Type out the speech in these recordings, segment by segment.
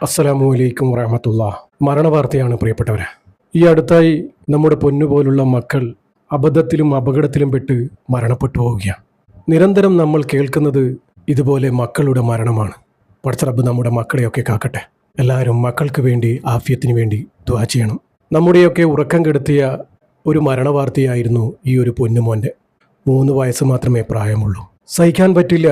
അസ്സലാമു അലൈക്കും വറഹ്മത്തുള്ളാഹി. മരണവാർത്തയാണ് പ്രിയപ്പെട്ടവരെ. ഈ അടുത്തായി നമ്മുടെ പൊന്നുപോലുള്ള മക്കൾ അബദ്ധത്തിലും അപകടത്തിലും പെട്ട് മരണപ്പെട്ടു പോവുകയാണ്. നിരന്തരം നമ്മൾ കേൾക്കുന്നത് ഇതുപോലെ മക്കളുടെ മരണമാണ്. പടച്ച റബ്ബ് നമ്മുടെ മക്കളെയൊക്കെ കാക്കട്ടെ. എല്ലാവരും മക്കൾക്ക് വേണ്ടി ആഫിയത്തിന് വേണ്ടി ദുആ ചെയ്യണം. നമ്മുടെയൊക്കെ ഉറക്കം കെടുത്തിയ ഒരു മരണവാർത്തയായിരുന്നു ഈ ഒരു പൊന്നുമോൻ്റെ. 3 വയസ്സ് മാത്രമേ പ്രായമുള്ളൂ. സഹിക്കാൻ പറ്റില്ല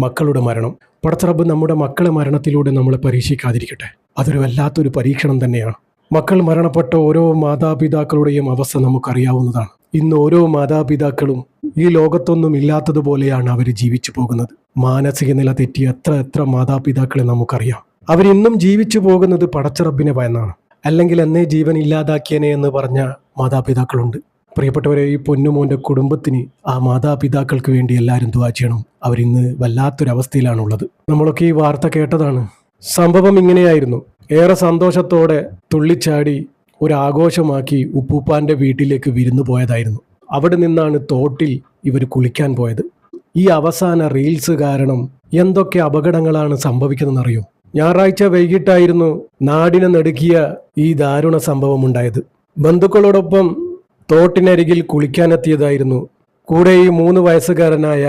മക്കളുടെ മരണം. പടച്ച റബ്ബ് നമ്മുടെ മക്കളെ മരണത്തിലൂടെ നമ്മളെ പരീക്ഷിക്കാതിരിക്കട്ടെ. അതൊരു വല്ലാത്തൊരു പരീക്ഷണം തന്നെയാണ്. മക്കൾ മരണപ്പെട്ട ഓരോ മാതാപിതാക്കളുടെയും അവസ്ഥ നമുക്കറിയാവുന്നതാണ്. ഇന്ന് ഓരോ മാതാപിതാക്കളും ഈ ലോകത്തൊന്നും ഇല്ലാത്തതുപോലെയാണ് അവർ ജീവിച്ചു പോകുന്നത്. മാനസിക നില തെറ്റിയ എത്ര മാതാപിതാക്കളെ നമുക്കറിയാം. അവരിന്നും ജീവിച്ചു പോകുന്നത് പടച്ച റബ്ബിനെ ഭയന്നാണ്. അല്ലെങ്കിൽ എന്നേ ജീവൻ ഇല്ലാതാക്കിയനെ എന്ന് പറഞ്ഞ മാതാപിതാക്കളുണ്ട്. പ്രിയപ്പെട്ടവരെ, ഈ പൊന്നുമോൻ്റെ കുടുംബത്തിന്, ആ മാതാപിതാക്കൾക്ക് വേണ്ടി എല്ലാവരും ദുആ ചെയ്യണം. അവരിന്ന് വല്ലാത്തൊരവസ്ഥയിലാണുള്ളത്. നമ്മളൊക്കെ ഈ വാർത്ത കേട്ടതാണ്. സംഭവം ഇങ്ങനെയായിരുന്നു. ഏറെ സന്തോഷത്തോടെ തുള്ളിച്ചാടി ഒരു ആഘോഷമാക്കി ഉപ്പൂപ്പാൻ്റെ വീട്ടിലേക്ക് വിരുന്നു പോയതായിരുന്നു. അവിടെ നിന്നാണ് തോട്ടിൽ ഇവർ കുളിക്കാൻ പോയത്. ഈ അവസാന റീൽസ് കാരണം എന്തൊക്കെ അപകടങ്ങളാണ് സംഭവിക്കുന്നതെന്നറിയോ? ഞായറാഴ്ച വൈകിട്ടായിരുന്നു നാടിനെ നടുക്കിയ ഈ ദാരുണ സംഭവം ഉണ്ടായത്. ബന്ധുക്കളോടൊപ്പം തോട്ടിനരികിൽ കുളിക്കാനെത്തിയതായിരുന്നു. കൂടെ ഈ 3 വയസ്സുകാരനായ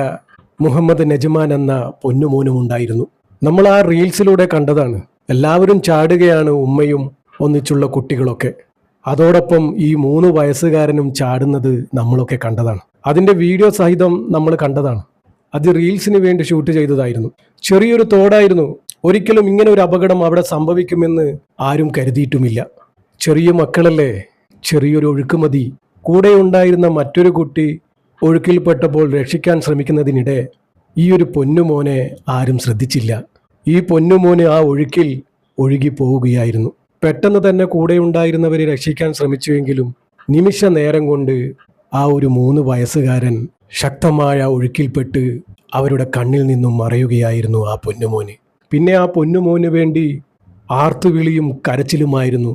മുഹമ്മദ് നജ്മാൻ എന്ന പൊന്നുമോനും ഉണ്ടായിരുന്നു. നമ്മൾ ആ റീൽസിലൂടെ കണ്ടതാണ്. എല്ലാവരും ചാടുകയാണ്, ഉമ്മയും ഒന്നിച്ചുള്ള കുട്ടികളൊക്കെ. അതോടൊപ്പം ഈ 3 വയസ്സുകാരനും ചാടുന്നത് നമ്മളൊക്കെ കണ്ടതാണ്. അതിൻ്റെ വീഡിയോ സഹിതം നമ്മൾ കണ്ടതാണ്. അത് റീൽസിന് വേണ്ടി ഷൂട്ട് ചെയ്തതായിരുന്നു. ചെറിയൊരു തോടായിരുന്നു. ഒരിക്കലും ഇങ്ങനെ ഒരു അപകടം അവിടെ സംഭവിക്കുമെന്ന് ആരും കരുതിയിട്ടുമില്ല. ചെറിയ മക്കളല്ലേ, ചെറിയൊരു ഒഴുക്ക് മതി. കൂടെ ഉണ്ടായിരുന്ന മറ്റൊരു കുട്ടി ഒഴുക്കിൽപ്പെട്ടപ്പോൾ രക്ഷിക്കാൻ ശ്രമിക്കുന്നതിനിടെ ഈ ഒരു പൊന്നുമോനെ ആരും ശ്രദ്ധിച്ചില്ല. ഈ പൊന്നുമോന് ആ ഒഴുക്കിൽ ഒഴുകി പോവുകയായിരുന്നു. പെട്ടെന്ന് തന്നെ കൂടെ ഉണ്ടായിരുന്നവരെ രക്ഷിക്കാൻ ശ്രമിച്ചുവെങ്കിലും നിമിഷ നേരം കൊണ്ട് ആ ഒരു 3 വയസ്സുകാരൻ ശക്തമായ ഒഴുക്കിൽപ്പെട്ട് അവരുടെ കണ്ണിൽ നിന്നും മറയുകയായിരുന്നു ആ പൊന്നുമോന്. പിന്നെ ആ പൊന്നുമോന് വേണ്ടി ആർത്തുവിളിയും കരച്ചിലുമായിരുന്നു.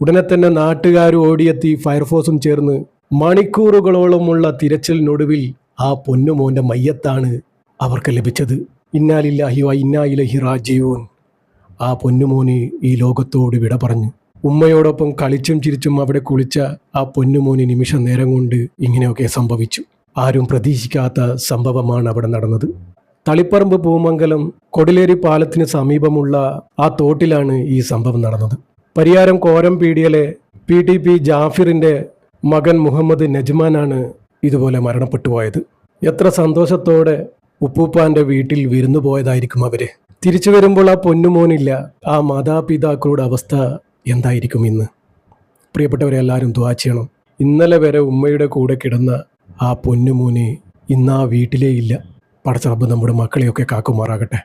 ഉടനെ തന്നെ നാട്ടുകാർ ഓടിയെത്തി ഫയർഫോഴ്സും ചേർന്ന് മണിക്കൂറുകളോളമുള്ള തിരച്ചിലിനൊടുവിൽ ആ പൊന്നുമോൻ്റെ മയ്യത്താണ് അവർക്ക് ലഭിച്ചത്. ഇന്നാ ലില്ലാഹി വ ഇന്നാ ഇലൈഹി റാജിഊൻ. ആ പൊന്നുമോന് ഈ ലോകത്തോട് വിട പറഞ്ഞു. ഉമ്മയോടൊപ്പം കളിച്ചും ചിരിച്ചും അവിടെ കുളിച്ച ആ പൊന്നുമോന് നിമിഷ നേരം കൊണ്ട് ഇങ്ങനെയൊക്കെ സംഭവിച്ചു. ആരും പ്രതീക്ഷിക്കാത്ത സംഭവമാണ് അവിടെ നടന്നത്. തളിപ്പറമ്പ് പൂമംഗലം കൊടിലേരി പാലത്തിന് സമീപമുള്ള ആ തോട്ടിലാണ് ഈ സംഭവം നടന്നത്. പരിയാരം കോരംപീടിയിലെ PTP ജാഫിറിൻ്റെ മകൻ മുഹമ്മദ് നജ്മാനാണ് ഇതുപോലെ മരണപ്പെട്ടു പോയത്. എത്ര സന്തോഷത്തോടെ ഉപ്പൂപ്പാൻ്റെ വീട്ടിൽ വിരുന്നു പോയതായിരിക്കും അവര്. തിരിച്ചു വരുമ്പോൾ ആ പൊന്നുമോനില്ല. ആ മാതാപിതാക്കളുടെ അവസ്ഥ എന്തായിരിക്കും ഇന്ന്? പ്രിയപ്പെട്ടവരെ, എല്ലാവരും ദുആ ചെയ്യണം. ഇന്നലെ വരെ ഉമ്മയുടെ കൂടെ കിടന്ന ആ പൊന്നുമോന് ഇന്ന് ആ വീട്ടിലേ ഇല്ല. പടച്ച റബ്ബ് നമ്മുടെ മക്കളെയൊക്കെ കാക്കുമാറാകട്ടെ.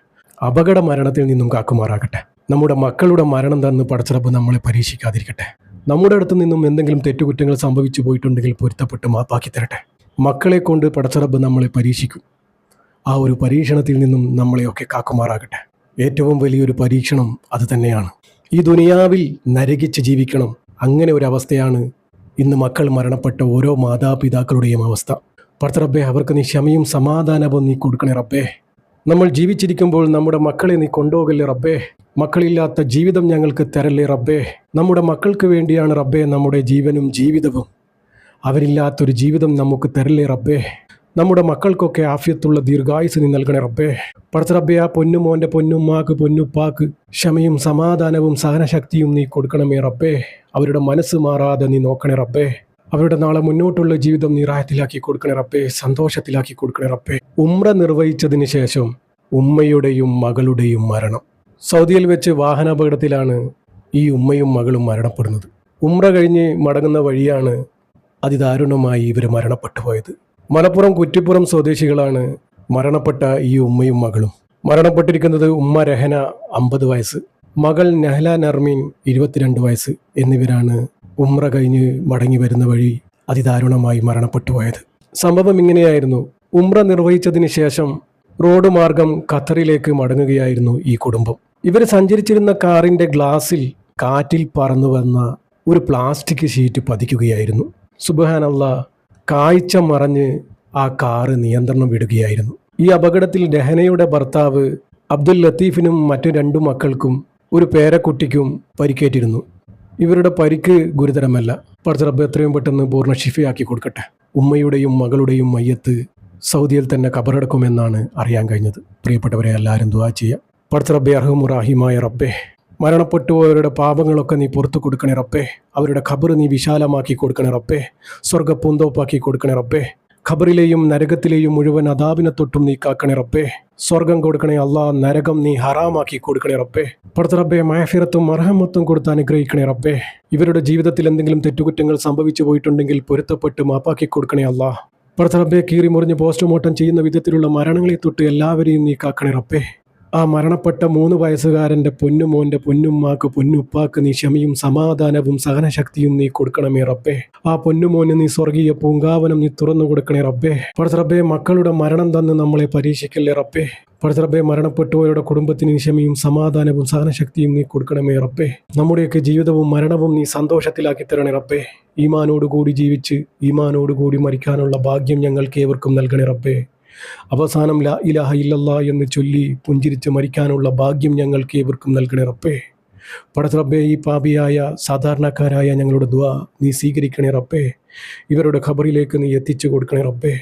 അപകട മരണത്തിൽ നിന്നും കാക്കുമാറാകട്ടെ. നമ്മുടെ മക്കളുടെ മരണം തന്ന് പടച്ച റബ്ബ് നമ്മളെ പരീക്ഷിക്കാതിരിക്കട്ടെ. നമ്മുടെ അടുത്ത് നിന്നും എന്തെങ്കിലും തെറ്റുകുറ്റങ്ങൾ സംഭവിച്ചു പോയിട്ടുണ്ടെങ്കിൽ പൊരുത്തപ്പെട്ട് മാപ്പാക്കി തരട്ടെ. മക്കളെ കൊണ്ട് പടച്ച റബ്ബ് നമ്മളെ പരീക്ഷിക്കും. ആ ഒരു പരീക്ഷണത്തിൽ നിന്നും നമ്മളെയൊക്കെ കാക്കുമാറാകട്ടെ. ഏറ്റവും വലിയൊരു പരീക്ഷണം അത് തന്നെയാണ്. ഈ ദുനിയാവിൽ നരകിച്ച് ജീവിക്കണം. അങ്ങനെ ഒരു അവസ്ഥയാണ് ഇന്ന് മക്കൾ മരണപ്പെട്ട ഓരോ മാതാപിതാക്കളുടെയും അവസ്ഥ. പടച്ച റബ്ബേ, അവർക്ക് നീ ക്ഷമയും സമാധാനവും നീ കൊടുക്കണേ റബ്ബേ. നമ്മൾ ജീവിച്ചിരിക്കുമ്പോൾ നമ്മുടെ മക്കളെ നീ കൊണ്ടുപോകല്ലേ റബ്ബേ. മക്കളില്ലാത്ത ജീവിതം ഞങ്ങൾക്ക് തരല്ലേ റബ്ബേ. നമ്മുടെ മക്കൾക്ക് വേണ്ടിയാണ് റബ്ബേ നമ്മുടെ ജീവനും ജീവിതവും. അവരില്ലാത്തൊരു ജീവിതം നമുക്ക് തരല്ലേ റബ്ബേ. നമ്മുടെ മക്കൾക്കൊക്കെ ആഫിയത്തുള്ള ദീർഘായുസ് നീ നൽകണേ റബ്ബേ. പടച്ച റബ്ബേ, ആ പൊന്നുമോൻ്റെ പൊന്നുമ്മാക്ക് പൊന്നുപ്പാക്ക് ക്ഷമയും സമാധാനവും സഹനശക്തിയും നീ കൊടുക്കണമേ റബ്ബേ. അവരുടെ മനസ്സ് മാറാതെ നീ നോക്കണേ റബ്ബേ. അവരുടെ നാളെ മുന്നോട്ടുള്ള ജീവിതം നീ റാഹത്തിലാക്കി കൊടുക്കണേ റബ്ബേ, സന്തോഷത്തിലാക്കി കൊടുക്കണേ റബ്ബേ. ഉംറ നിർവഹിച്ചതിന് ശേഷം ഉമ്മയുടെയും മകളുടെയും മരണം. സൗദിയിൽ വെച്ച് വാഹനാപകടത്തിലാണ് ഈ ഉമ്മയും മകളും മരണപ്പെടുന്നത്. ഉംറ കഴിഞ്ഞ് മടങ്ങുന്ന വഴിയാണ് അതിദാരുണമായി ഇവർ മരണപ്പെട്ടു പോയത്. മലപ്പുറം കുറ്റിപ്പുറം സ്വദേശികളാണ് മരണപ്പെട്ട ഈ ഉമ്മയും മകളും. മരണപ്പെട്ടിരിക്കുന്നത് ഉമ്മ രഹന 50 വയസ്സ്, മകൾ നഹ്ല നർമീൻ 22 വയസ്സ് എന്നിവരാണ് ഉംറ കഴിഞ്ഞ് മടങ്ങി വരുന്ന വഴി അതിദാരുണമായി മരണപ്പെട്ടു പോയത്. സംഭവം ഇങ്ങനെയായിരുന്നു. ഉംറ നിർവഹിച്ചതിന് ശേഷം റോഡ് മാർഗം ഖത്തറിലേക്ക് മടങ്ങുകയായിരുന്നു ഈ കുടുംബം. ഇവർ സഞ്ചരിച്ചിരുന്ന കാറിൻ്റെ ഗ്ലാസിൽ കാറ്റിൽ പറന്നു വന്ന ഒരു പ്ലാസ്റ്റിക് ഷീറ്റ് പതിക്കുകയായിരുന്നു. സുബ്ഹാനല്ലാഹ്, കാഴ്ച മറഞ്ഞ് ആ കാറ് നിയന്ത്രണം വിടുകയായിരുന്നു. ഈ അപകടത്തിൽ രഹനയുടെ ഭർത്താവ് അബ്ദുൽ ലത്തീഫിനും മറ്റു 2 മക്കൾക്കും ഒരു പേരക്കുട്ടിക്കും പരിക്കേറ്റിരുന്നു. ഇവരുടെ പരിക്ക് ഗുരുതരമല്ല. പടച്ച റബ്ബ് എത്രയും പെട്ടെന്ന് പൂർണ്ണ ഷിഫയാക്കി കൊടുക്കട്ടെ. ഉമ്മയുടെയും മകളുടെയും മയ്യത്ത് സൗദിയിൽ തന്നെ ഖബറടക്കുമെന്നാണ് അറിയാൻ കഴിഞ്ഞത്. പ്രിയപ്പെട്ടവരെ, എല്ലാവരും ദുആ ചെയ്യുക. പടച്ച റബ്ബേ, അർഹമുറാഹിമായ റബ്ബേ, മരണപ്പെട്ടുപോയവരുടെ പാപങ്ങളൊക്കെ നീ പുറത്തു കൊടുക്കണേ റബ്ബേ. അവരുടെ ഖബർ നീ വിശാലമാക്കി കൊടുക്കണേ റബ്ബേ. സ്വർഗ്ഗ പൂന്തോപ്പാക്കി കൊടുക്കണേ റബ്ബേ. ഖബറിലെയും നരകത്തിലെയും മുഴുവൻ അദാബിനെ തൊട്ടും നീ കാക്കണേ റബ്ബേ. സ്വർഗം കൊടുക്കണേ അല്ലാ, നരകം നീ ഹറാമാക്കി കൊടുക്കണേ റബ്ബേ. പടച്ച റബ്ബേ, മഅഫിറത്തും മർഹമത്തും കൊടുത്ത് അനുഗ്രഹിക്കണേ റബ്ബേ. ഇവരുടെ ജീവിതത്തിൽ എന്തെങ്കിലും തെറ്റുകുറ്റങ്ങൾ സംഭവിച്ചു പോയിട്ടുണ്ടെങ്കിൽ പൊരുത്തപ്പെട്ട് മാപ്പാക്കി കൊടുക്കണേ അല്ലാ. പടച്ച റബ്ബേ, കീറി മുറിഞ്ഞ് പോസ്റ്റ്മോർട്ടം ചെയ്യുന്ന വിധത്തിലുള്ള മരണങ്ങളെ തൊട്ട് എല്ലാവരെയും നീ കാക്കണേ റബ്ബേ. ആ മരണപ്പെട്ട 3 വയസ്സുകാരൻ്റെ പൊന്നുമോൻ്റെ പൊന്നുമ്മാക്ക് പൊന്നുപ്പാക്ക് നീ ക്ഷമയും സമാധാനവും സഹനശക്തിയും നീ കൊടുക്കണമേ റബ്ബേ. ആ പൊന്നുമോന് നീ സ്വർഗീയ പൂങ്കാവനം നീ തുറന്നു കൊടുക്കണേ റബ്ബേ. പടച്ച റബ്ബേ, മക്കളുടെ മരണം തന്ന് നമ്മളെ പരീക്ഷിക്കല്ലേ റബ്ബേ. പടച്ച റബ്ബേ, മരണപ്പെട്ടുപോയവരുടെ കുടുംബത്തിന് ക്ഷമയും സമാധാനവും സഹനശക്തിയും നീ കൊടുക്കണമേ റബ്ബേ. നമ്മുടെയൊക്കെ ജീവിതവും മരണവും നീ സന്തോഷത്തിലാക്കി തരണേ റബ്ബേ. ഈമാനോടുകൂടി ജീവിച്ച് ഈമാനോടുകൂടി മരിക്കാനുള്ള ഭാഗ്യം ഞങ്ങൾക്ക് ഏവർക്കും നൽകണേ റബ്ബേ. അവസാനം ലാ ഇലാഹ ഇല്ലല്ലാ എന്ന് ചൊല്ലി പുഞ്ചിരിച്ച് മരിക്കാനുള്ള ഭാഗ്യം ഞങ്ങൾക്ക് ഏവർക്കും നൽകണേ റബ്ബേ. പടച്ച റബ്ബേ, ഈ പാപിയായ സാധാരണക്കാരായ ഞങ്ങളുടെ ദുആ നീ സ്വീകരിക്കണേ റബ്ബേ. ഇവരുടെ ഖബറിലേക്ക് നീ എത്തിച്ചു കൊടുക്കണേ റബ്ബേ.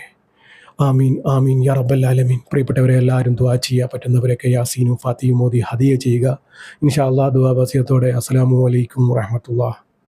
ആമീൻ ആമീൻ യാ റബ്ബൽ ആലമീൻ. പ്രിയപ്പെട്ടവരെ, എല്ലാവരും ദുആ ചെയ്യുക. പറ്റുന്നവരൊക്കെ യാസീനും ഫാത്തിയും ഓതി ഹദിയ ചെയ്യുക. ഇൻഷാ അല്ലാഹ്. ദുആ വസിയത്തോടെ അസ്സലാമു അലൈക്കും വറഹ്മത്തുള്ളാഹി.